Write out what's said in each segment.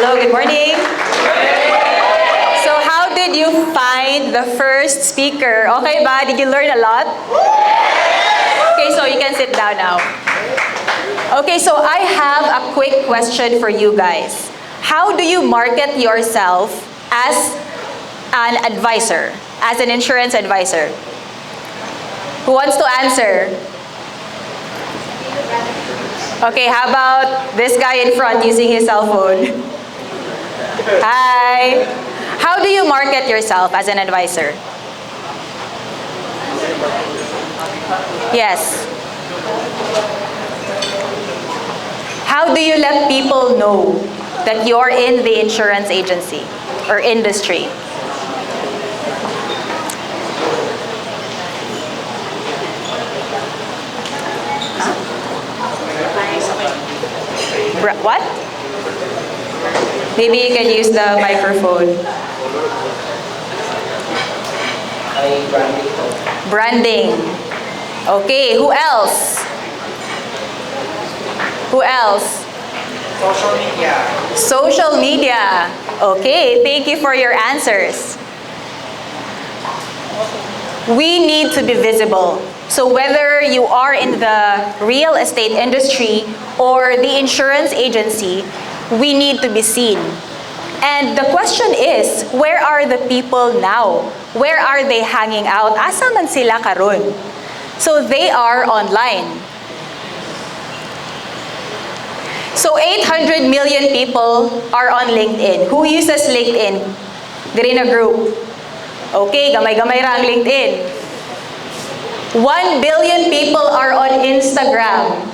Hello, good morning. So how did you find the first speaker? Okay ba? Did you learn a lot? Okay, so you can sit down now. Okay, so I have a quick question for you guys. How do you market yourself as an advisor, as an insurance advisor? Who wants to answer? Okay, how about this guy in front using his cell phone? Hi. How do you market yourself as an advisor? Yes. How do you let people know that you're in the insurance agency or industry? What? Maybe you can use the microphone. Branding. Okay, who else? Who else? Social media. Social media. Okay, thank you for your answers. We need to be visible. So whether you are in the real estate industry or the insurance agency, we need to be seen. And the question is, where are the people now? Where are they hanging out? Asa man sila karon? So they are online. So 800 million people are on LinkedIn. Who uses LinkedIn? Diri na group. Okay, gamay-gamay ra ang LinkedIn. 1 billion people are on Instagram.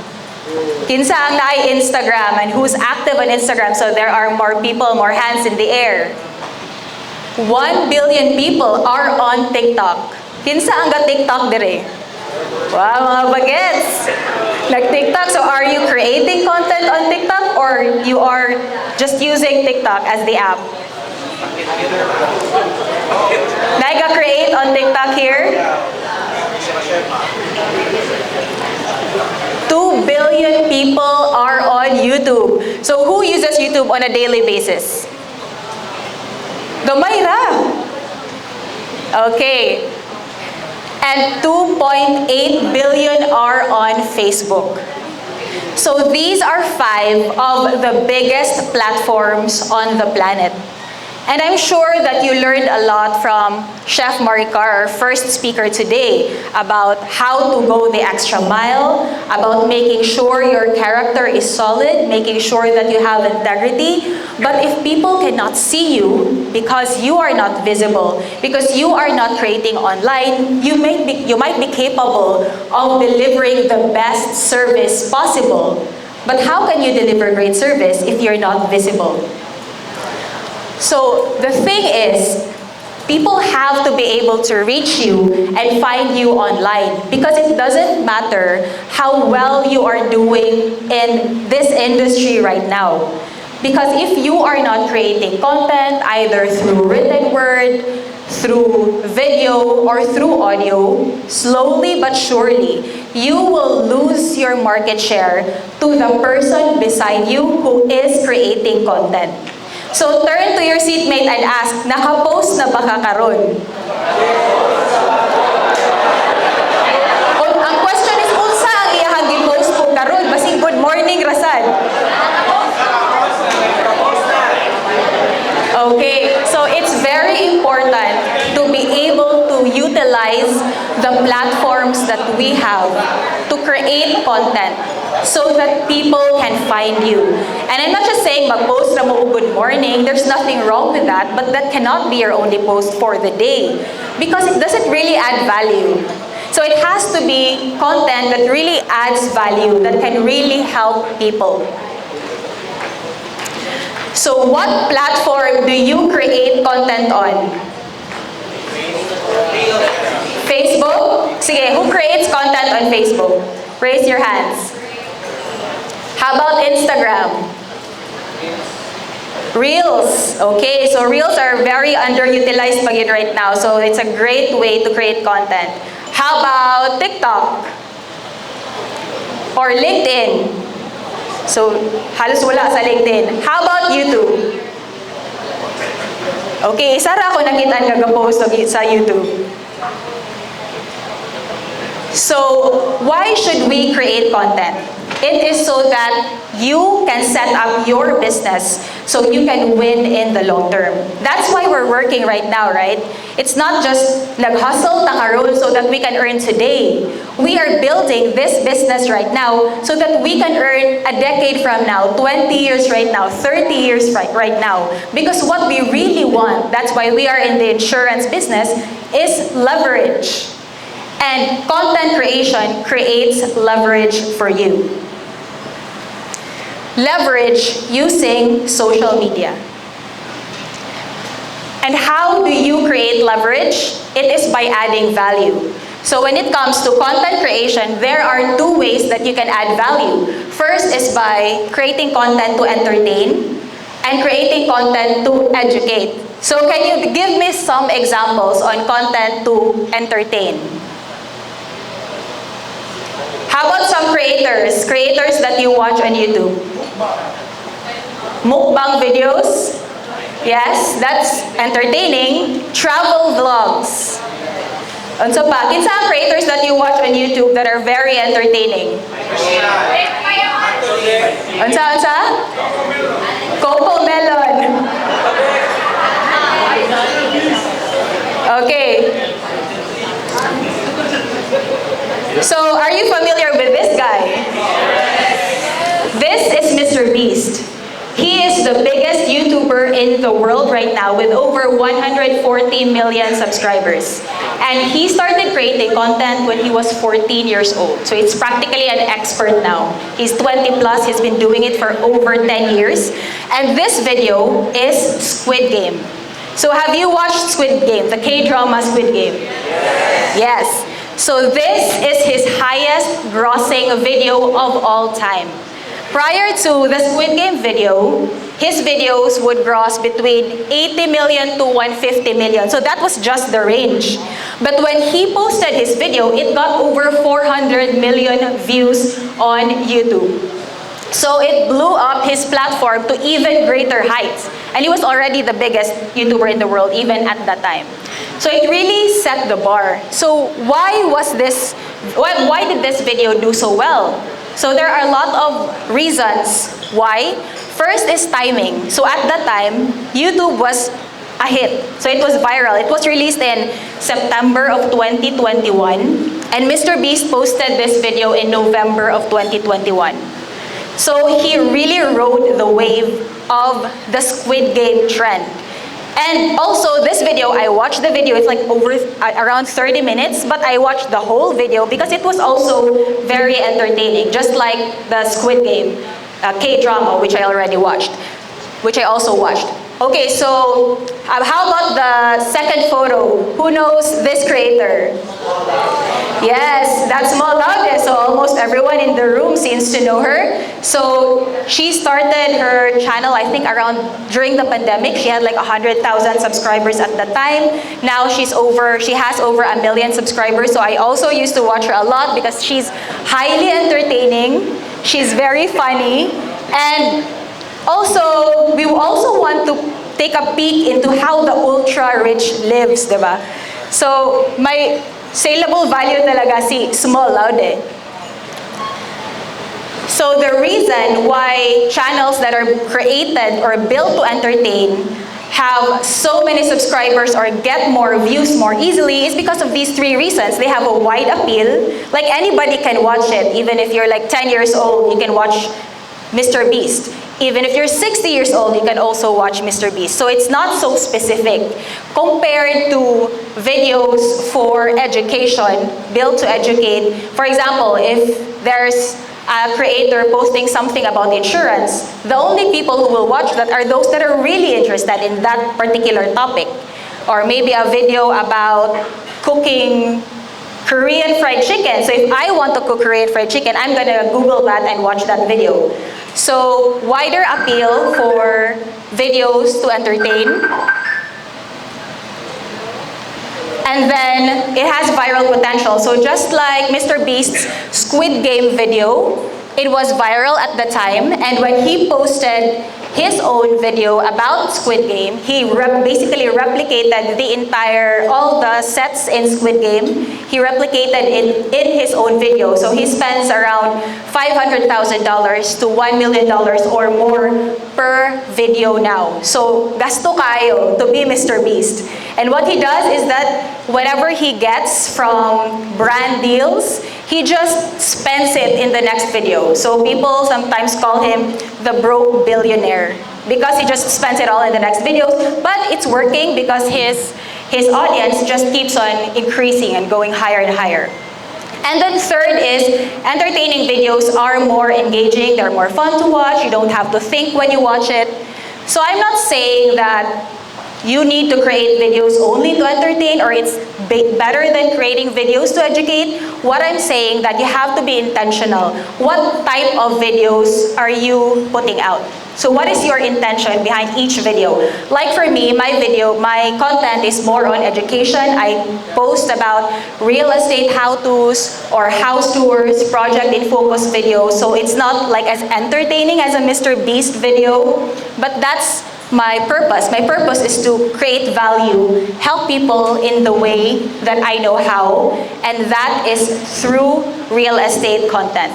Kinsa ang naay Instagram and who's active on Instagram? So there are more people, more hands in the air. 1 billion people are on TikTok. Kinsa ang ga TikTok dire? Wow, mga bagets! Nag-TikTok. So are you creating content on TikTok or you are just using TikTok as the app? Naiga-create on TikTok here? 2 billion people are on YouTube. So who uses YouTube on a daily basis? Gamay ra. Okay. And 2.8 billion are on Facebook. So these are 5 of the biggest platforms on the planet. And I'm sure that you learned a lot from Chef Maricar, our first speaker today, about how to go the extra mile, about making sure your character is solid, making sure that you have integrity. But if people cannot see you because you are not visible, because you are not creating online, you might be capable of delivering the best service possible. But how can you deliver great service if you're not visible? So the thing is, people have to be able to reach you and find you online because it doesn't matter how well you are doing in this industry right now. Because if you are not creating content either through written word, through video, or through audio, slowly but surely, you will lose your market share to the person beside you who is creating content. So turn to your seatmate and ask, naka-post na ba ka karon? Ang question is, unsa ang iyahang gi-post po karon? Basing good morning, Rasad. Okay, so it's very important to be able to utilize the platforms that we have to create content so that people can find you. And I'm not just saying mag-post na mo good morning. There's nothing wrong with that, but that cannot be your only post for the day because it doesn't really add value. So it has to be content that really adds value, that can really help people. So what platform do you create content on? Facebook? Sige, who creates content on Facebook? Raise your hands. How about Instagram? Reels. Okay, so Reels are very underutilized pagin right now. So it's a great way to create content. How about TikTok? Or LinkedIn? So, halos wala sa LinkedIn. How about YouTube? Okay, isa ra ako nakita nga ga-post sa YouTube. So, why should we create content? It is so that you can set up your business so you can win in the long term. That's why we're working right now, right? It's not just nag-hustle takaroon so that we can earn today. We are building this business right now so that we can earn a decade from now, 20 years right now, 30 years right now. Because what we really want, that's why we are in the insurance business, is leverage. And content creation creates leverage for you. Leverage using social media. And how do you create leverage? It is by adding value. So when it comes to content creation, there are two ways that you can add value. First is by creating content to entertain and creating content to educate. So can you give me some examples on content to entertain? How about some creators that you watch on YouTube? Mukbang videos? Yes, that's entertaining. Travel vlogs. And so pa, kinsa ang creators that you watch on YouTube that are very entertaining? Unsa? Coco Melon. Okay. So, are you familiar with this guy? This is Mr. Beast. He is the biggest YouTuber in the world right now with over 140 million subscribers. And he started creating content when he was 14 years old. So it's practically an expert now. He's 20 plus, he's been doing it for over 10 years. And this video is Squid Game. So have you watched Squid Game, the K-drama Squid Game? Yes. So this is his highest grossing video of all time. Prior to the Squid Game video, his videos would gross between 80 million to 150 million. So that was just the range. But when he posted his video, it got over 400 million views on YouTube. So it blew up his platform to even greater heights. And he was already the biggest YouTuber in the world, even at that time. So it really set the bar. So why did this video do so well? So there are a lot of reasons why. First is timing. So at that time, YouTube was a hit. So it was viral. It was released in September of 2021. And Mr. Beast posted this video in November of 2021. So he really rode the wave of the Squid Game trend. And also this video, I watched the video, it's like around 30 minutes, but I watched the whole video because it was also very entertaining, just like the Squid Game K-drama, which I also watched. Okay, so how about the second photo? Who knows this creator? Yes, that's Molave. So almost everyone in the room seems to know her. So she started her channel, I think, during the pandemic. She had like 100,000 subscribers at the time. Now she has over 1 million subscribers. So I also used to watch her a lot because she's highly entertaining. She's very funny. And also, we also want to take a peek into how the ultra-rich lives, diba? So, may saleable value talaga si Small Laude. So, the reason why channels that are created or built to entertain have so many subscribers or get more views more easily is because of these three reasons. They have a wide appeal. Like anybody can watch it. Even if you're like 10 years old, you can watch Mr. Beast. Even if you're 60 years old, you can also watch Mr. Beast. So it's not so specific compared to videos for education, built to educate. For example, if there's a creator posting something about insurance, the only people who will watch that are those that are really interested in that particular topic. Or maybe a video about cooking Korean fried chicken. So if I want to cook Korean fried chicken, I'm gonna Google that and watch that video. So wider appeal for videos to entertain. And then it has viral potential. So just like Mr. Beast's Squid Game video, It was viral at the time, and when he posted his own video about Squid Game, he basically replicated all the sets in Squid Game. He replicated it in his own video. So he spends around $500,000 to $1 million or more per video now. So gasto kayo to be Mr. Beast. And what he does is that whatever he gets from brand deals, he just spends it in the next video. So people sometimes call him the broke billionaire because he just spends it all in the next videos. But it's working because his audience just keeps on increasing and going higher and higher. And then third is entertaining videos are more engaging, they're more fun to watch, you don't have to think when you watch it. So I'm not saying that you need to create videos only to entertain or it's better than creating videos to educate. What I'm saying that you have to be intentional. What type of videos are you putting out? So what is your intention behind each video? Like for me, my content is more on education. I post about real estate how-tos or house tours, project in focus videos. So it's not like as entertaining as a Mr. Beast video, but that's my purpose. My purpose is to create value, help people in the way that I know how, and that is through real estate content.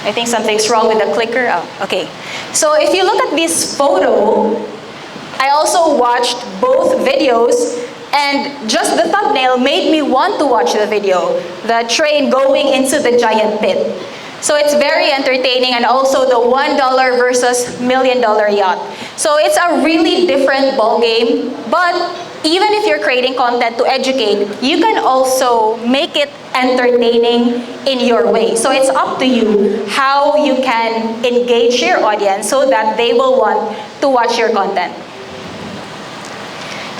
I think something's wrong with the clicker. Oh, okay. So if you look at this photo, I also watched both videos, and just the thumbnail made me want to watch the video. The train going into the giant pit. So it's very entertaining, and also the $1 versus $1 million yacht. So it's a really different ball game, but even if you're creating content to educate, you can also make it entertaining in your way. So it's up to you how you can engage your audience so that they will want to watch your content.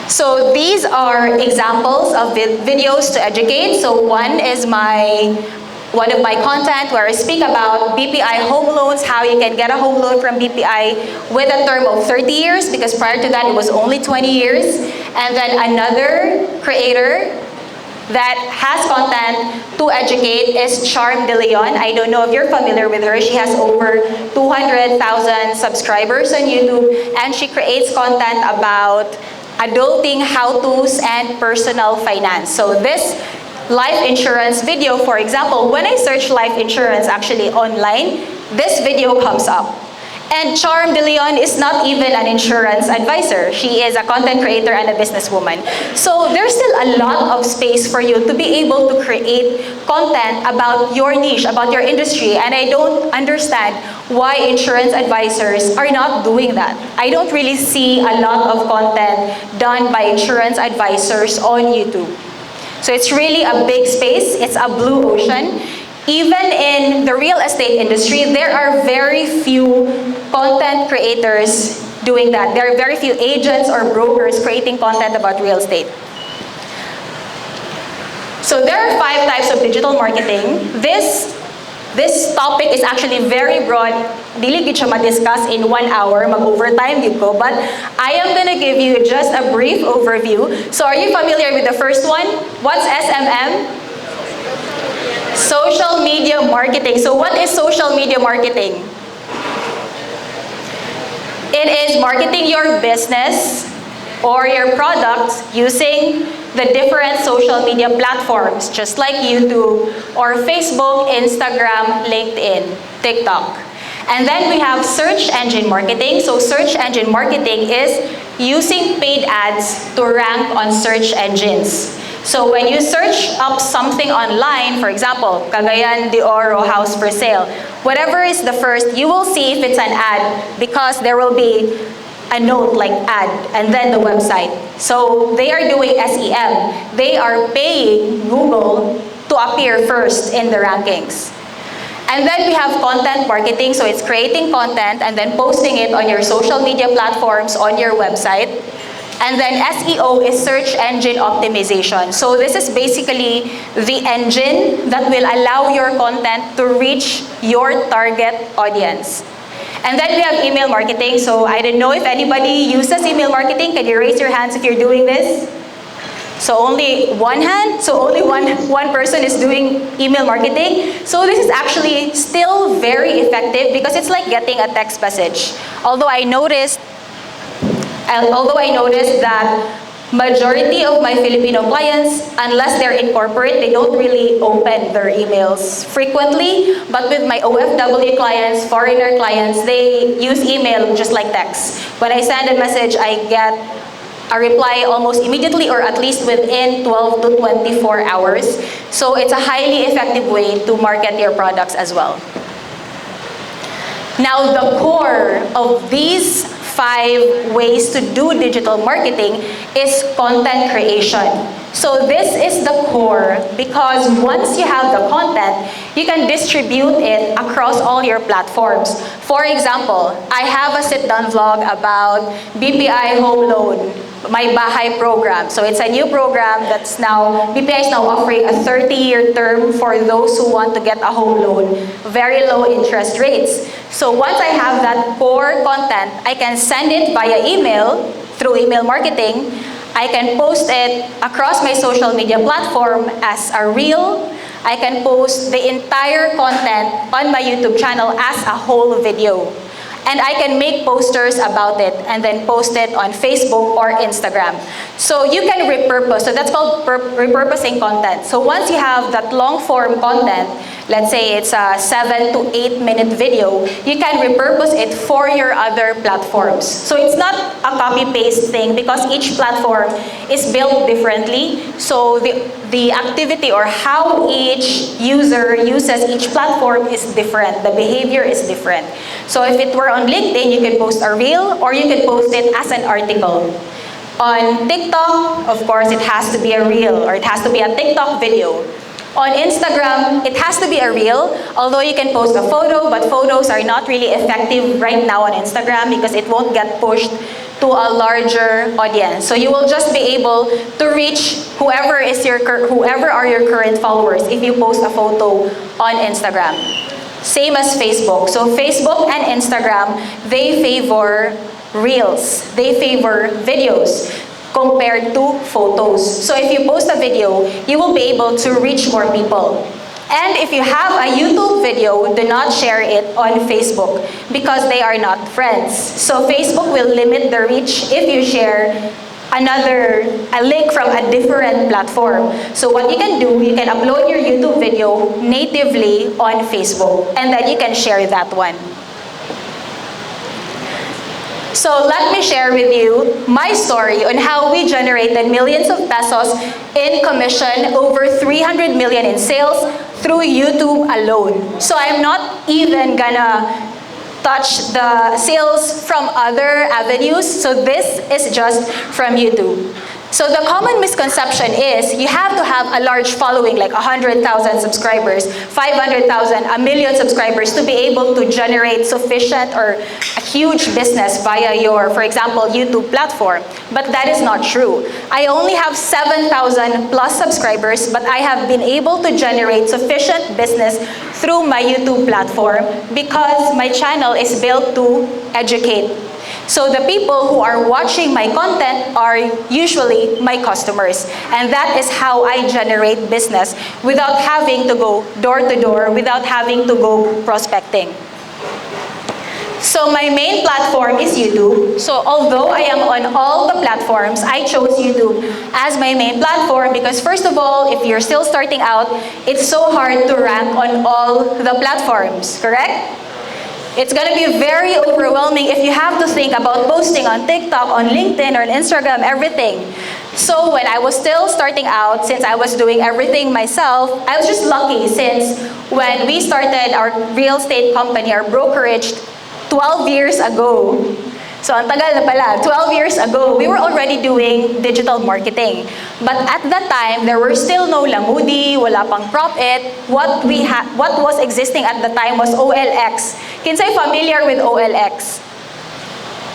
So these are examples of videos to educate. So one of my content where I speak about BPI home loans, how you can get a home loan from BPI with a term of 30 years, because prior to that it was only 20 years. And then another creator that has content to educate is Charm De Leon. I don't know if you're familiar with her. She has over 200,000 subscribers on YouTube, and she creates content about adulting how-tos and personal finance. So this life insurance video, for example, when I search life insurance actually online, this video comes up. And Charm De Leon is not even an insurance advisor. She is a content creator and a businesswoman. So there's still a lot of space for you to be able to create content about your niche, about your industry. And I don't understand why insurance advisors are not doing that. I don't really see a lot of content done by insurance advisors on YouTube. So it's really a big space. It's a blue ocean. Even in the real estate industry, there are very few content creators doing that. There are very few agents or brokers creating content about real estate. So there are 5 types of digital marketing. This topic is actually very broad. Dili gid siya ma-discuss in 1 hour, mag-overtime gid ko, but I am gonna give you just a brief overview. So are you familiar with the first one? What's SMM? Social media marketing. So what is social media marketing? It is marketing your business or your products using the different social media platforms, just like YouTube or Facebook, Instagram, LinkedIn, TikTok. And then we have search engine marketing. So search engine marketing is using paid ads to rank on search engines. So when you search up something online, for example, Cagayan de Oro house for sale, whatever is the first, you will see if it's an ad because there will be a note like ad and then the website. So they are doing SEM. They are paying Google to appear first in the rankings. And then we have content marketing. So it's creating content and then posting it on your social media platforms, on your website. And then SEO is search engine optimization. So this is basically the engine that will allow your content to reach your target audience. And then we have email marketing. So I don't know if anybody uses email marketing. Can you raise your hands if you're doing this? So only one hand, so only one person is doing email marketing. So this is actually still very effective because it's like getting a text message. Although I noticed that majority of my Filipino clients, unless they're in corporate, they don't really open their emails frequently. But with my OFW clients, foreigner clients, they use email just like text. When I send a message, I get a reply almost immediately or at least within 12 to 24 hours. So it's a highly effective way to market your products as well. Now, the core of these 5 ways to do digital marketing is content creation. So this is the core because once you have the content, you can distribute it across all your platforms. For example, I have a sit-down vlog about BPI home loan, my Bahay program. So it's a new program that's now, BPI is now offering a 30-year term for those who want to get a home loan, very low interest rates. So once I have that core content, I can send it via email, through email marketing. I can post it across my social media platform as a reel. I can post the entire content on my YouTube channel as a whole video. And I can make posters about it and then post it on Facebook or Instagram. So you can repurpose. So that's called repurposing content. So once you have that long form content, let's say it's a 7 to 8 minute video, you can repurpose it for your other platforms. So it's not a copy-paste thing because each platform is built differently. So the activity or how each user uses each platform is different. The behavior is different. So if it were on LinkedIn, you can post a reel or you can post it as an article. On TikTok, of course, it has to be a reel or it has to be a TikTok video. On Instagram, it has to be a reel, although you can post a photo, but photos are not really effective right now on Instagram because it won't get pushed to a larger audience. So you will just be able to reach whoever are your current followers if you post a photo on Instagram. Same as Facebook. So Facebook and Instagram, they favor reels. They favor videos compared to photos. So if you post a video, you will be able to reach more people. And if you have a YouTube video, do not share it on Facebook because they are not friends. So Facebook will limit the reach if you share a link from a different platform. So what you can do, you can upload your YouTube video natively on Facebook and then you can share that one. So let me share with you my story on how we generated millions of pesos in commission, over 300 million in sales through YouTube alone. So I'm not even gonna touch the sales from other avenues. So this is just from YouTube. So the common misconception is you have to have a large following, like 100,000 subscribers, 500,000, a million subscribers to be able to generate sufficient or a huge business via your, for example, YouTube platform. But that is not true. I only have 7,000 plus subscribers, but I have been able to generate sufficient business through my YouTube platform because my channel is built to educate. So the people who are watching my content are usually my customers. And that is how I generate business without having to go door to door, without having to go prospecting. So my main platform is YouTube. So although I am on all the platforms, I chose YouTube as my main platform because first of all, if you're still starting out, it's so hard to rank on all the platforms, correct? It's gonna be very overwhelming if you have to think about posting on TikTok, on LinkedIn, or on Instagram, everything. So when I was still starting out, since I was doing everything myself, I was just lucky since when we started our real estate company, our brokerage, 12 years ago. So ang tagal na pala, 12 years ago, we were already doing digital marketing. But at that time, there were still no Lamudi, wala pang Prop-It. What was existing at the time was OLX. Kinsay familiar with OLX?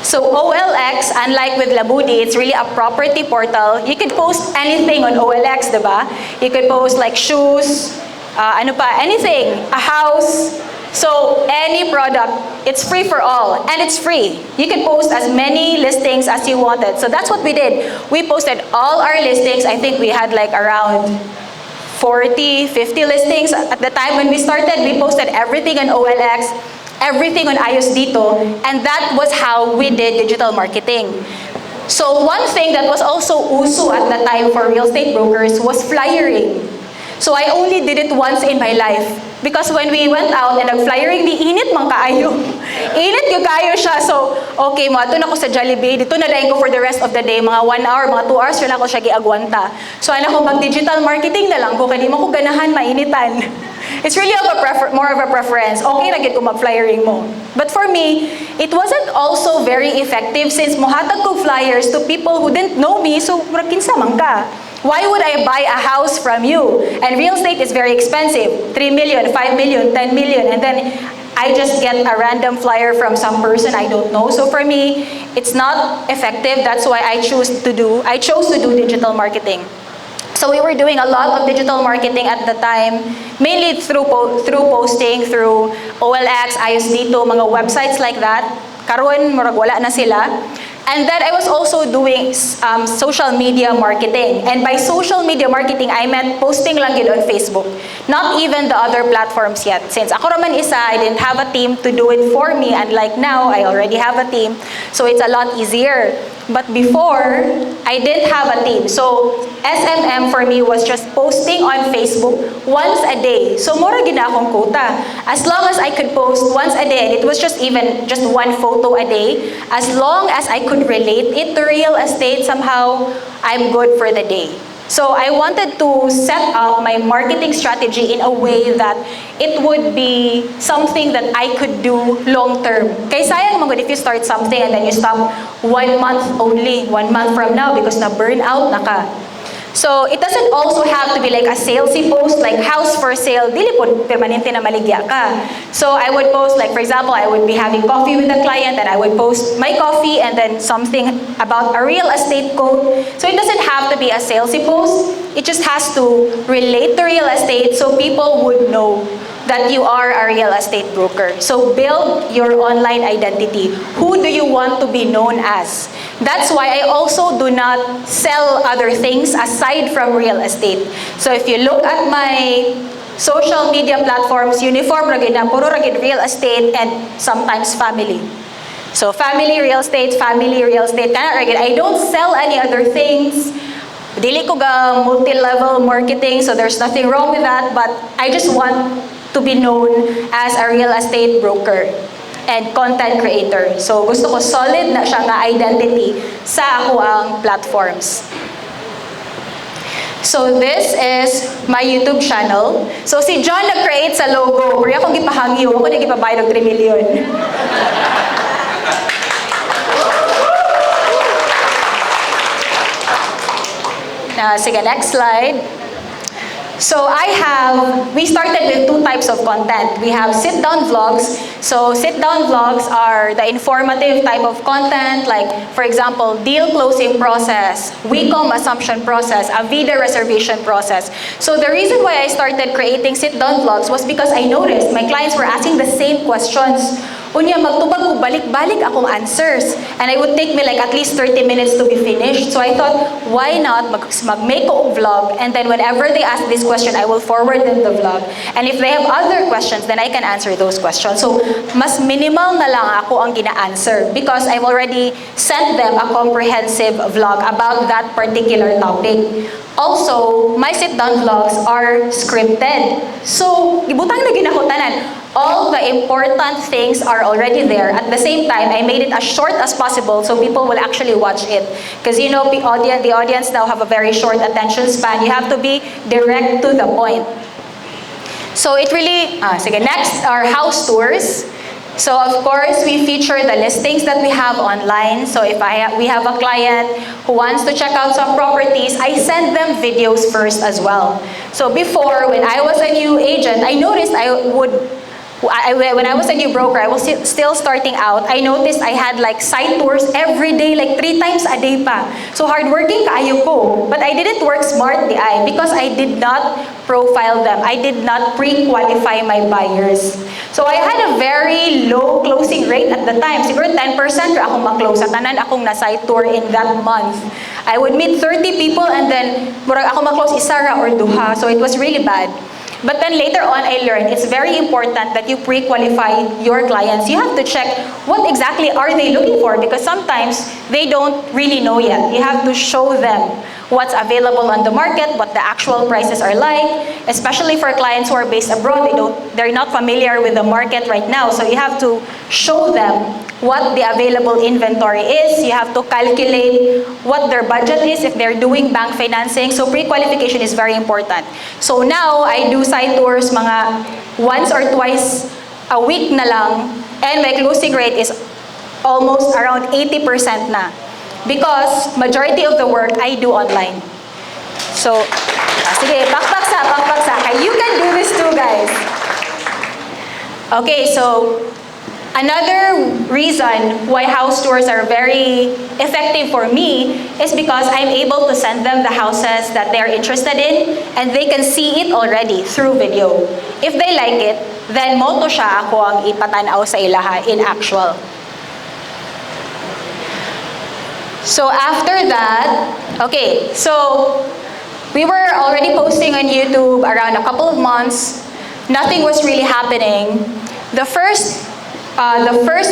So OLX, unlike with Lamudi, it's really a property portal. You can post anything on OLX, diba? You could post like shoes, anything, a house. So any product, it's free for all, and it's free. You can post as many listings as you wanted. So that's what we did. We posted all our listings. I think we had like around 40, 50 listings. At the time when we started, we posted everything on OLX, everything on iOS Dito, and that was how we did digital marketing. So one thing that was also uso at the time for real estate brokers was flyering. So I only did it once in my life. Because when we went out and nag-flyering, di init mang kaayo. Init yung kaayo siya. So, okay, mo, ato na ko sa Jollibee. Dito na dahil ko for the rest of the day. Mga 1 hour, mga 2 hours, yun ako siya giagwanta. So, ano ko, mag-digital marketing na lang ko. Kaya di mo ko ganahan, mainitan. It's really more of a preference. Okay na gid ko mag-flyering mo. But for me, it wasn't also very effective since muhatag ko flyers to people who didn't know me. So, murag kinsa man ka. Why would I buy a house from you? And real estate is very expensive. 3 million, 5 million, 10 million. And then I just get a random flyer from some person I don't know. So for me, it's not effective. That's why I chose to do digital marketing. So we were doing a lot of digital marketing at the time, mainly through posting, through OLX, iOS Dito, mga websites like that. Karon murag wala na sila. And then I was also doing social media marketing. And by social media marketing, I meant posting lang yun on Facebook. Not even the other platforms yet. Since ako raman isa, I didn't have a team to do it for me. And like now, I already have a team. So it's a lot easier. But before, I didn't have a team. So SMM for me was just posting on Facebook once a day. So mura gina akong quota. As long as I could post once a day, and it was just one photo a day, as long as I could relate it to real estate somehow, I'm good for the day. So I wanted to set up my marketing strategy in a way that it would be something that I could do long term. Kaya sayang naman if you start something and then you stop 1 month only, 1 month from now because na burn out na ka. So it doesn't also have to be like a salesy post, like house for sale, dili po permanente na maligya ka. So I would post, like for example, I would be having coffee with a client and I would post my coffee and then something about a real estate quote. So it doesn't have to be a salesy post. It just has to relate to real estate so people would know that you are a real estate broker. So build your online identity. Who do you want to be known as? That's why I also do not sell other things aside from real estate. So if you look at my social media platforms, uniform ragid na, puro ragid real estate and sometimes family. So family, real estate, kana ragid. I don't sell any other things. Dili ko ga multi-level marketing, so there's nothing wrong with that, but I just want to be known as a real estate broker and content creator. So gusto ko solid na siya nga identity sa ako ang platforms. So this is my YouTube channel. So si John nag-create sa logo, pero akong gipahangyo, ako na gipabayad og 3 million. Sige, next slide. So we started with 2 types of content. We have sit-down vlogs. So sit-down vlogs are the informative type of content, like for example, deal closing process, WeCom assumption process, a Vida reservation process. So the reason why I started creating sit-down vlogs was because I noticed my clients were asking the same questions. Unya, magtubag ko balik-balik akong answers. And it would take me like at least 30 minutes to be finished. So I thought, why not mag-make ko vlog, and then whenever they ask this question, I will forward them the vlog. And if they have other questions, then I can answer those questions. So mas minimal na lang ako ang gina-answer because I've already sent them a comprehensive vlog about that particular topic. Also, my sit-down vlogs are scripted. So, gibutang na ginako tanan. All the important things are already there. At the same time, I made it as short as possible so people will actually watch it. Because you know, the audience now have a very short attention span. You have to be direct to the point. So it really, sige, next are house tours. So of course, we feature the listings that we have online. So if we have a client who wants to check out some properties, I send them videos first as well. So before, when I was a new agent, I noticed I would When I was a new broker, I was still starting out, I noticed I had like site tours every day, like 3 times a day pa. So hardworking kaayo ko. But I didn't work smart di ay because I did not profile them. I did not pre-qualify my buyers. So I had a very low closing rate at the time. Siguro 10% ra akong ma-close sa tanan akong na-site tour in that month. I would meet 30 people and then murag ako ma-close isa ra or duha. So it was really bad. But then later on, I learned it's very important that you pre-qualify your clients. You have to check what exactly are they looking for because sometimes they don't really know yet. You have to show them what's available on the market, what the actual prices are like, especially for clients who are based abroad. They're not familiar with the market right now. So you have to show them what the available inventory is. You have to calculate what their budget is if they're doing bank financing. So pre-qualification is very important. So now, I do site tours mga once or twice a week na lang, and my closing rate is almost around 80% na. Because majority of the work I do online. So, sige, pakpaksa. You can do this too, guys. Okay, so another reason why house tours are very effective for me is because I'm able to send them the houses that they're interested in and they can see it already through video. If they like it, then moto siya ako ang ipatanaw sa ilaha in actual. So after that, okay, so we were already posting on YouTube around a couple of months. Nothing was really happening. The first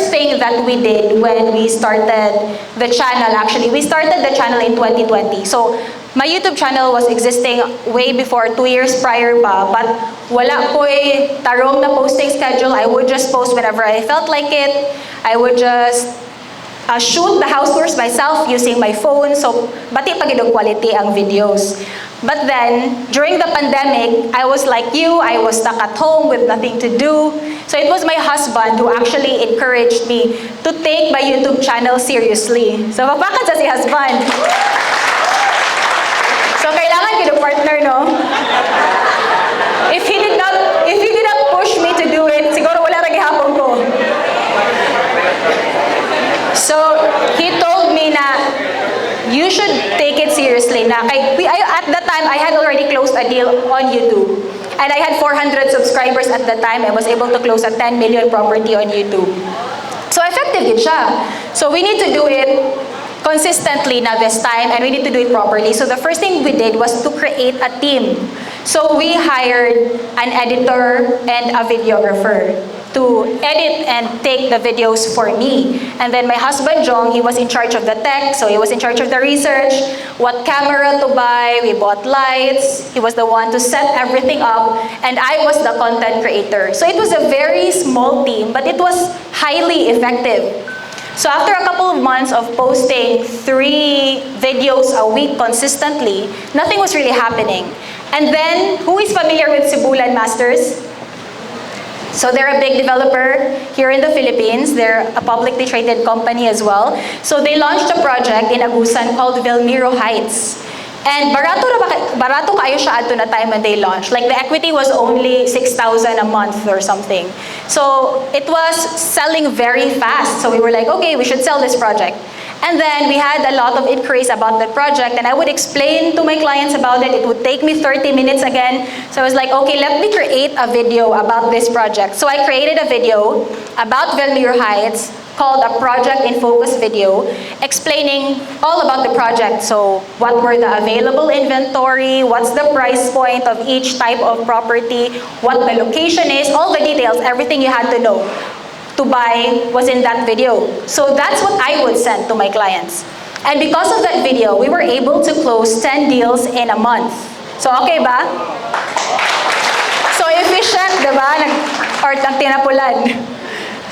thing that we did when we started the channel, actually, we started the channel in 2020. So, my YouTube channel was existing way before, 2 years prior pa, but wala ko'y tarong na posting schedule. I would just post whenever I felt like it. I would just shoot the house tours myself using my phone. So, bati pagidog quality ang videos. But then, during the pandemic, I was like you, I was stuck at home with nothing to do. So it was my husband who actually encouraged me to take my YouTube channel seriously. So papakan sa si husband. So kailangan ko ng partner, no? If he did not push me to do it, siguro wala ra gihapon ko. So he told me na you should take it seriously. Na at that time, I had already closed a deal on YouTube. And I had 400 subscribers at the time. I was able to close a 10 million property on YouTube. So effective din siya. So we need to do it consistently na this time, and we need to do it properly. So the first thing we did was to create a team. So we hired an editor and a videographer to edit and take the videos for me. And then my husband, Jong, he was in charge of the tech, so he was in charge of the research, what camera to buy, we bought lights, he was the one to set everything up, and I was the content creator. So it was a very small team, but it was highly effective. So after a couple of months of posting 3 videos a week consistently, nothing was really happening. And then, who is familiar with Cebulan Masters? So they're a big developer here in the Philippines. They're a publicly traded company as well. So they launched a project in Agusan called Vilmiro Heights. And barato kayo siya ato na time when they launched. Like the equity was only 6,000 a month or something. So it was selling very fast. So we were like, okay, we should sell this project. And then we had a lot of inquiries about the project, and I would explain to my clients about it. It would take me 30 minutes again. So I was like, okay, let me create a video about this project. So I created a video about Vilmiro Heights called a Project in Focus video, explaining all about the project. So what were the available inventory, what's the price point of each type of property, what the location is, all the details, everything you had to know to buy was in that video. So that's what I would send to my clients. And because of that video, we were able to close 10 deals in a month. So okay ba? So efficient, diba? Or tinapulan.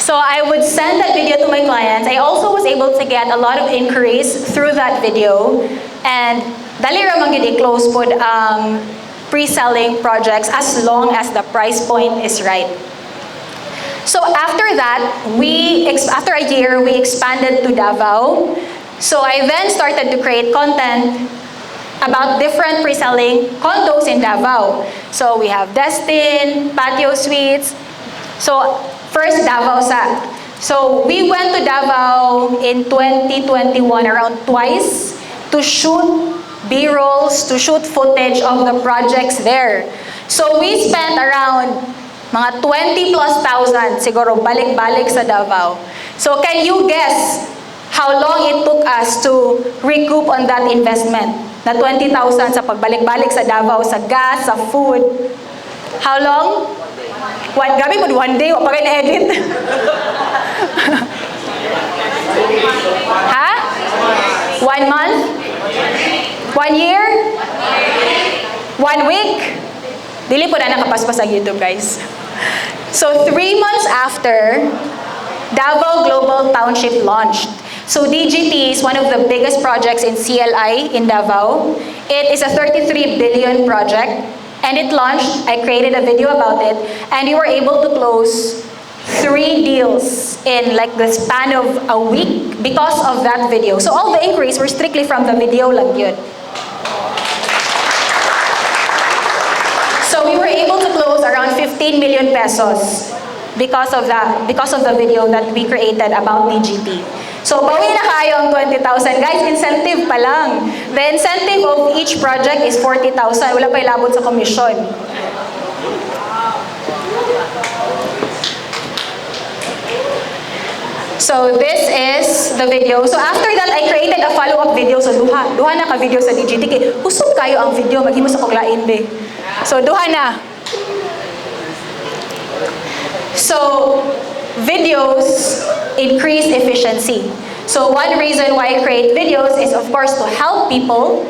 So I would send that video to my clients. I also was able to get a lot of inquiries through that video. And dali ra man gyud i-close pod ang pre-selling projects as long as the price point is right. So after that, after a year, we expanded to Davao. So I then started to create content about different pre-selling condos in Davao. So we have Destin, Patio Suites. So, first, Davao sa. So, we went to Davao in 2021 around twice to shoot B-rolls, to shoot footage of the projects there. So, we spent around mga 20 plus thousand siguro balik-balik sa Davao. So, can you guess how long it took us to recoup on that investment? Na 20,000 sa pagbalik-balik sa Davao, sa gas, sa food. How long? Gabi mo, 1 day, wala pa kayo na-edit. Ha? 1 month? 1 year? 1 week? Dili po na nakapaspas ang YouTube, guys. So, 3 months after, Davao Global Township launched. So, DGT is one of the biggest projects in CLI in Davao. It is a 33 billion project. And it launched, I created a video about it, and we were able to close 3 deals in like the span of a week because of that video. So all the inquiries were strictly from the video lang yun. So we were able to close around 15 million pesos because of the video that we created about DGT. So, bawi na kayo ang 20,000. Guys, incentive pa lang. The incentive of each project is 40,000. Wala pa ilabot sa komisyon. So, this is the video. So, after that, I created a follow-up video. So, duha na ka video sa DGT. Usog kayo ang video. Maghimo sa koglain, be. So, duha na. So, videos increase efficiency. So one reason why I create videos is of course to help people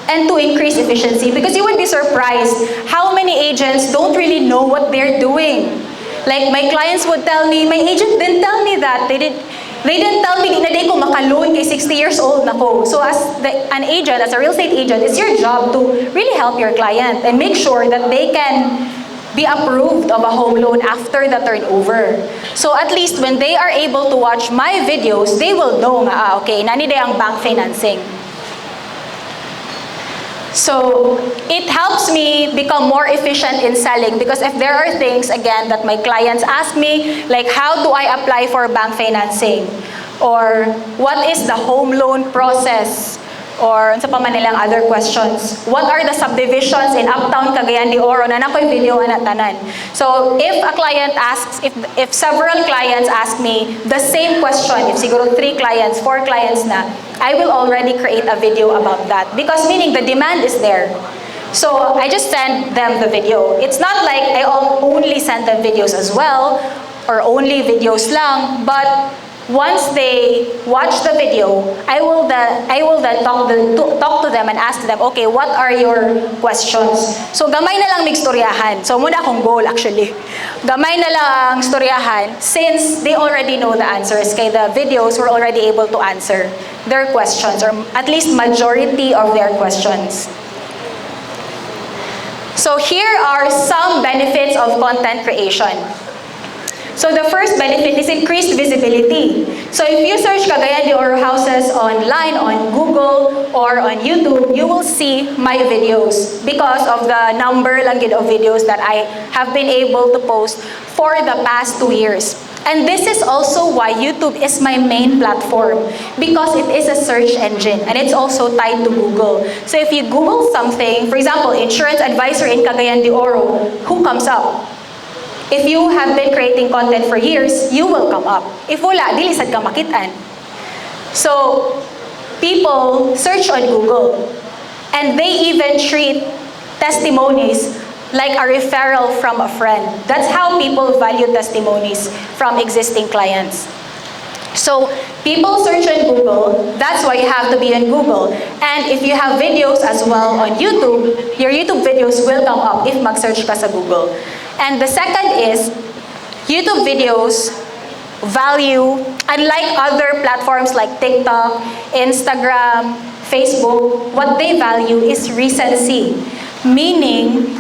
and to increase efficiency, because you would be surprised how many agents don't really know what they're doing. Like my clients would tell me, my agent didn't tell me that. They didn't tell me na di ko makaloan kay 60 years old na ko. So as an agent, as a real estate agent, it's your job to really help your client and make sure that they can be approved of a home loan after the turnover. So at least when they are able to watch my videos, they will know nga, okay, nani day ang bank financing. So it helps me become more efficient in selling, because if there are things, again, that my clients ask me, like how do I apply for bank financing? Or what is the home loan process? Or sa pa man nilang other questions. What are the subdivisions in Uptown Cagayan de Oro? Na nakoy video ana tanan. So if a client asks, if several clients ask me the same question, if siguro 3 clients, 4 clients na, I will already create a video about that. Because meaning the demand is there. So I just send them the video. It's not like I only send them videos as well, or only videos lang, but once they watch the video, I will then talk to them and ask them, okay, what are your questions? So gamay na lang migstoryahan. So muna akong goal actually. Gamay na lang storyahan since they already know the answers. Kaya the videos were already able to answer their questions, or at least majority of their questions. So here are some benefits of content creation. So the first benefit is increased visibility. So if you search Cagayan de Oro houses online, on Google, or on YouTube, you will see my videos because of the number lang gid of videos that I have been able to post for the past 2 years. And this is also why YouTube is my main platform, because it is a search engine and it's also tied to Google. So if you Google something, for example, insurance advisor in Cagayan de Oro, who comes up? If you have been creating content for years, you will come up. If wala, dili sad ka makitaan. So, people search on Google, and they even treat testimonies like a referral from a friend. That's how people value testimonies from existing clients. So, people search on Google, that's why you have to be on Google. And if you have videos as well on YouTube, your YouTube videos will come up if mag-search ka sa Google. And the second is, YouTube videos value, unlike other platforms like TikTok, Instagram, Facebook, what they value is recency. Meaning,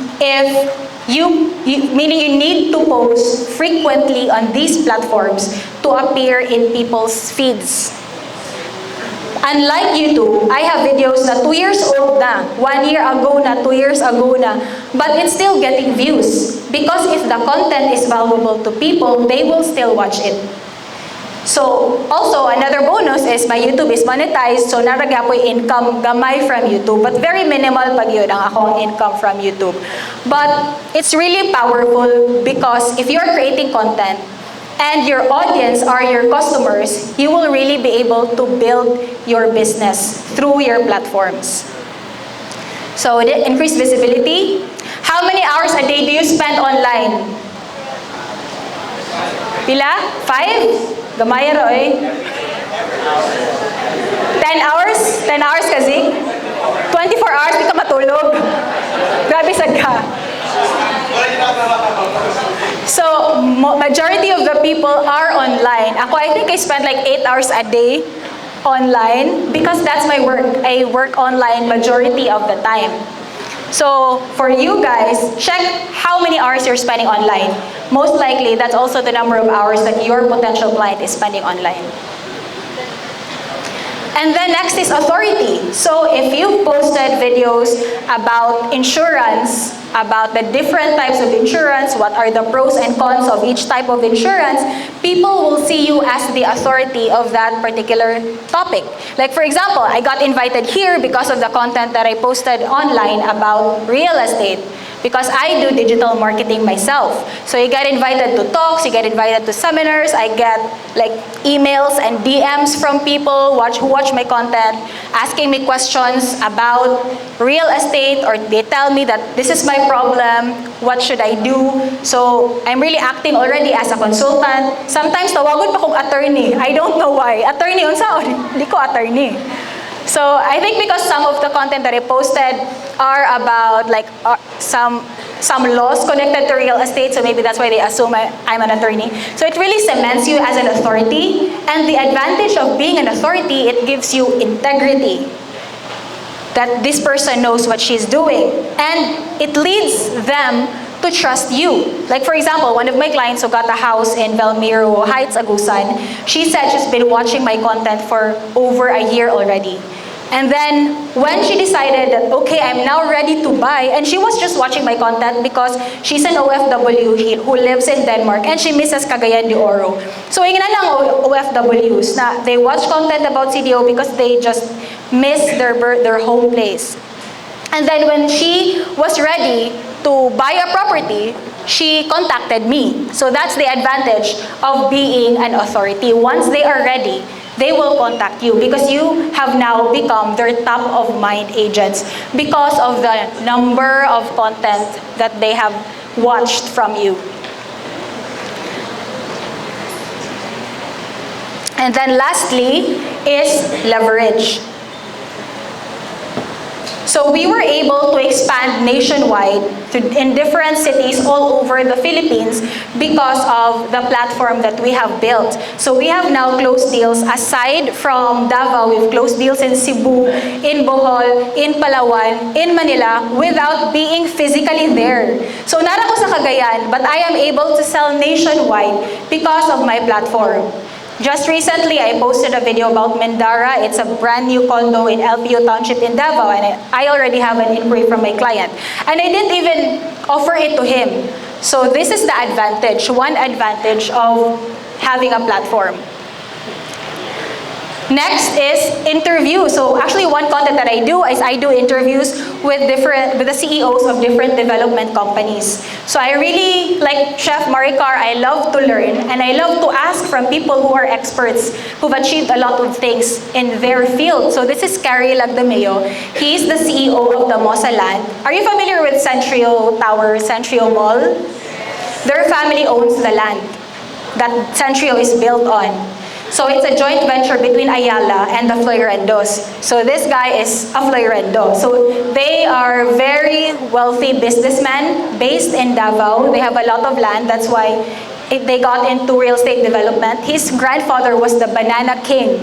you need to post frequently on these platforms to appear in people's feeds. Unlike YouTube, I have videos na 2 years old na, 1 year ago na, 2 years ago na, but it's still getting views. Because if the content is valuable to people, they will still watch it. So, also, another bonus is my YouTube is monetized, so naragya po income gamay from YouTube, but very minimal pag yun ang akong income from YouTube. But it's really powerful because if you're creating content and your audience are your customers, you will really be able to build your business through your platforms. So, increased visibility. How many hours a day do you spend online? Pila? 5? Gamaya ro eh. 10 hours? 10 hours kasi? 24 hours, di ka matulog. Grabe sad ka. So, majority of the people are online. Ako, I think I spend like 8 hours a day online because that's my work. I work online majority of the time. So, for you guys, check how many hours you're spending online. Most likely, that's also the number of hours that your potential client is spending online. And then next is authority. So if you posted videos about insurance, about the different types of insurance, what are the pros and cons of each type of insurance, people will see you as the authority of that particular topic. Like for example, I got invited here because of the content that I posted online about real estate. Because I do digital marketing myself. So you get invited to talks, you get invited to seminars, I get like emails and DMs from people who watch my content, asking me questions about real estate, or they tell me that this is my problem, what should I do? So I'm really acting already as a consultant. Sometimes tawagon pa kong attorney. I don't know why. Attorney, unsa? Hindi ko attorney. So I think because some of the content that I posted are about like some laws connected to real estate, so maybe that's why they assume I'm an attorney. So it really cements you as an authority, and the advantage of being an authority, it gives you integrity. That this person knows what she's doing, and it leads them to trust you. Like for example, one of my clients who got a house in Belmiro Heights, Agusan, she said she's been watching my content for over a year already. And then when she decided that, okay, I'm now ready to buy, and she was just watching my content because she's an OFW who lives in Denmark and she misses Cagayan de Oro. So yung na lang OFWs na they watch content about CDO because they just miss their home place. And then when she was ready to buy a property, she contacted me. So that's the advantage of being an authority. Once they are ready, they will contact you because you have now become their top of mind agents because of the number of content that they have watched from you. And then lastly is leverage. So we were able to expand nationwide in different cities all over the Philippines because of the platform that we have built. So we have now closed deals aside from Davao. We've closed deals in Cebu, in Bohol, in Palawan, in Manila without being physically there. So nara ko sa Cagayan, but I am able to sell nationwide because of my platform. Just recently, I posted a video about Mendara. It's a brand new condo in LPU Township in Davao, and I already have an inquiry from my client. And I didn't even offer it to him. So this is the advantage, one advantage of having a platform. Next is interview. So actually one content that I do is I do interviews with the CEOs of different development companies. So I really, like Chef Maricar, I love to learn and I love to ask from people who are experts, who've achieved a lot of things in their field. So this is Carrie Lagdameo. He's the CEO of the Mosa Land. Are you familiar with Centrio Tower, Centrio Mall? Their family owns the land that Centrio is built on. So it's a joint venture between Ayala and the Florendos. So this guy is a Florendo. So they are very wealthy businessmen based in Davao. They have a lot of land. That's why they got into real estate development. His grandfather was the banana king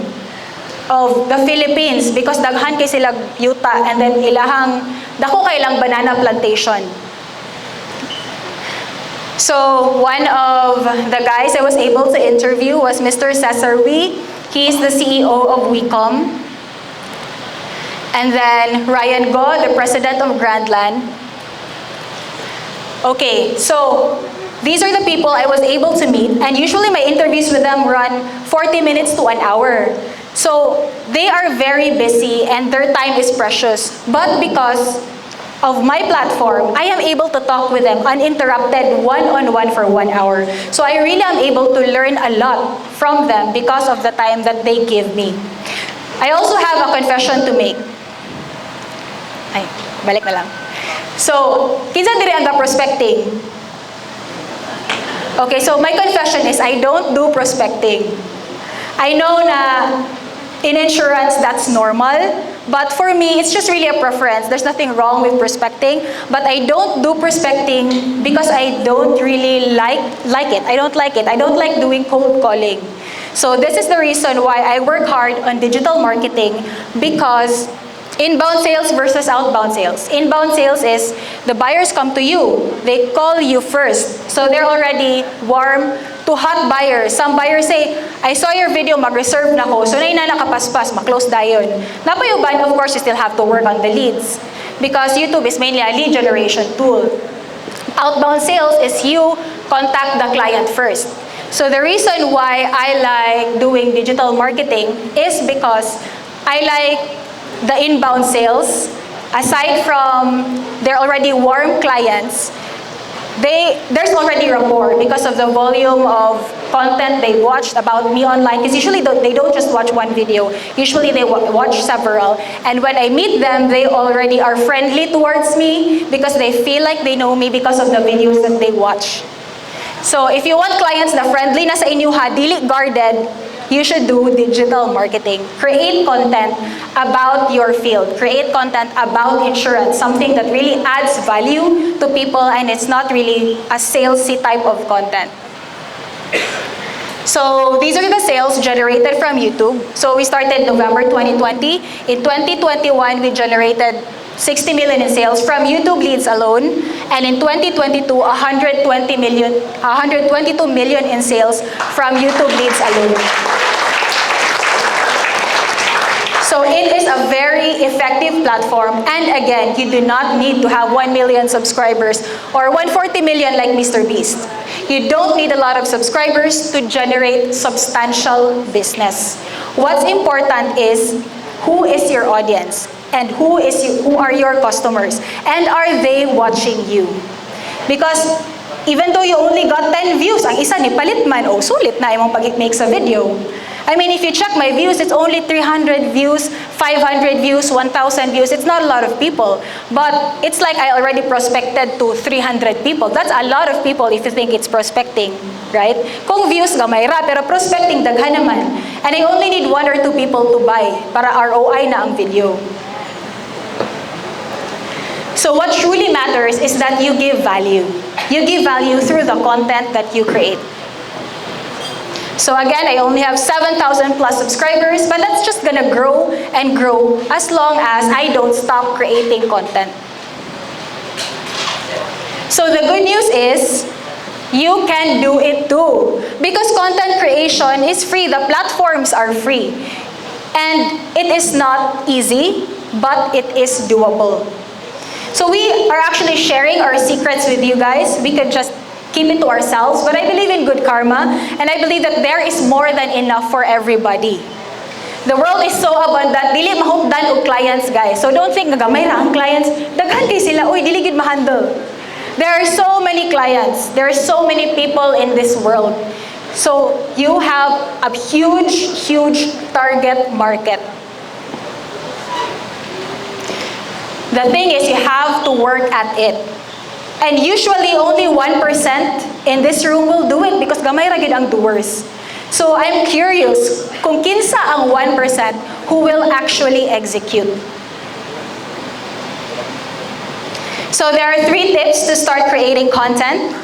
of the Philippines because daghan kay sila yuta, and then ilahang dako kay ilang banana plantation. So one of the guys I was able to interview was Mr. Cesar Wee. He's the CEO of WeCom. And then Ryan Go, the president of Grandland. Okay, so these are the people I was able to meet, and usually my interviews with them run 40 minutes to an hour. So they are very busy and their time is precious. But because of my platform, I am able to talk with them uninterrupted, one-on-one for 1 hour. So I really am able to learn a lot from them because of the time that they give me. I also have a confession to make. Ay, balik na lang. So, kinsa diri ang prospecting? Okay, so my confession is I don't do prospecting. I know na in insurance that's normal, but for me it's just really a preference. There's nothing wrong with prospecting, but I don't do prospecting because I don't really like it. I don't like it. I don't like doing cold calling. So this is the reason why I work hard on digital marketing, because inbound sales versus outbound sales. Inbound sales is the buyers come to you. They call you first. So they're already warm to hot buyers. Some buyers say, I saw your video, mag-reserve na ko. So na nakapaspas, ma-close dayon. Napayuban, of course, you still have to work on the leads, because YouTube is mainly a lead generation tool. Outbound sales is you contact the client first. So the reason why I like doing digital marketing is because I like the inbound sales. Aside from they're already warm clients, there's already rapport because of the volume of content they watched about me online. Because usually they don't just watch one video. Usually they watch several. And when I meet them, they already are friendly towards me because they feel like they know me because of the videos that they watch. So if you want clients na friendly na sa inyo ha, dili guarded, you should do digital marketing. Create content about your field. Create content about insurance, something that really adds value to people and it's not really a salesy type of content. So these are the sales generated from YouTube. So we started November 2020. In 2021, we generated 60 million in sales from YouTube leads alone. And in 2022, 122 million in sales from YouTube leads alone. So it is a very effective platform. And again, you do not need to have 1 million subscribers or 140 million like Mr. Beast. You don't need a lot of subscribers to generate substantial business. What's important is who is your audience and who are your customers and are they watching you? Because even though you only got 10 views, ang isa ni palit man, oh sulit na imong pag-make sa video. I mean, if you check my views, it's only 300 views, 500 views, 1,000 views. It's not a lot of people. But it's like I already prospected to 300 people. That's a lot of people if you think it's prospecting, right? Kung views gamay ra, pero prospecting daghan naman. And I only need 1 or 2 people to buy para ROI na ang video. So what truly matters is that you give value. You give value through the content that you create. So again, I only have 7,000 plus subscribers, but that's just gonna grow and grow as long as I don't stop creating content. So the good news is, you can do it too. Because content creation is free, the platforms are free. And it is not easy, but it is doable. So we are actually sharing our secrets with you guys. We could just keep it to ourselves, but I believe in good karma, and I believe that there is more than enough for everybody. The world is so abundant, dili mahupdan og clients, guys. So don't think nagamay ra ang clients, daghan kay sila, uy, dili gid ma-handle. There are so many clients, there are so many people in this world. So you have a huge target market. The thing is, you have to work at it. And usually, only 1% in this room will do it because gamay ra gid ang doers. So I'm curious, kung kinsa ang 1% who will actually execute. So there are 3 tips to start creating content.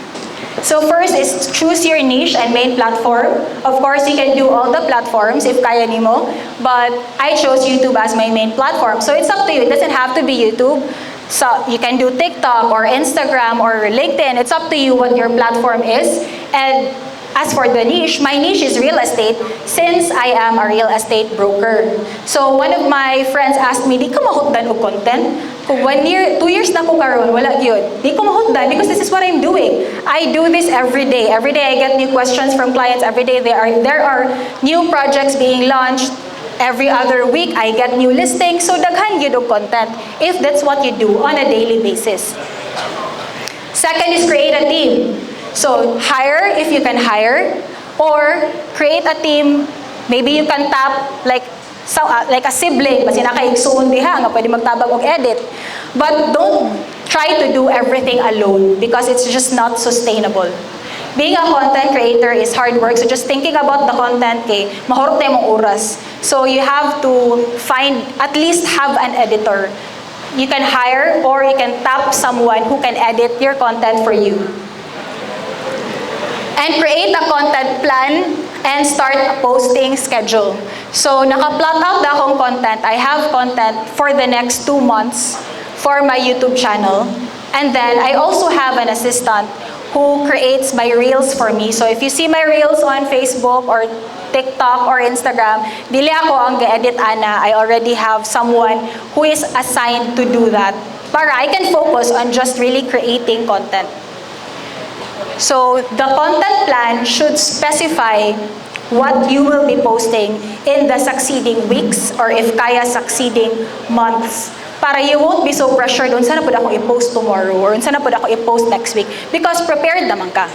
So first is choose your niche and main platform. Of course, you can do all the platforms if kaya nimo, but I chose YouTube as my main platform. So it's up to you. It doesn't have to be YouTube. So you can do TikTok or Instagram or LinkedIn. It's up to you what your platform is. And As for the niche, my niche is real estate since I am a real estate broker. So one of my friends asked me, di ka mahutdan og content? Kung 1 year, 2 years na ko karon, wala yun. Di ko mahutdan because this is what I'm doing. I do this every day. Every day I get new questions from clients. Every day there are new projects being launched. Every other week I get new listings. So daghan yun og content if that's what you do on a daily basis. Second is create a team. So hire if you can hire, or create a team. Maybe you can tap like a sibling, kasi nakaigsoon diha nga pwede magtabag og edit. But don't try to do everything alone because it's just not sustainable. Being a content creator is hard work. So just thinking about the content, kay mahurot na yung oras. So you have to at least have an editor. You can hire or you can tap someone who can edit your content for you. And create a content plan and start a posting schedule. So naka-plot out na akong content. I have content for the next 2 months for my YouTube channel. And then I also have an assistant who creates my reels for me. So if you see my reels on Facebook or TikTok or Instagram, dili ako ang ga-edit ana. I already have someone who is assigned to do that para I can focus on just really creating content. So the content plan should specify what you will be posting in the succeeding weeks or if kaya succeeding months. Para you won't be so pressured, unsa na pud ako i-post tomorrow or unsa na pud ako i-post next week because prepared naman ka.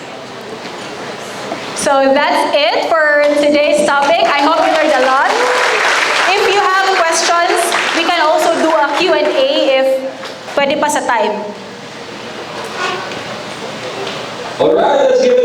So that's it for today's topic. I hope you learned a lot. If you have questions, we can also do a Q&A if pwede pa sa time. Alright, let's give it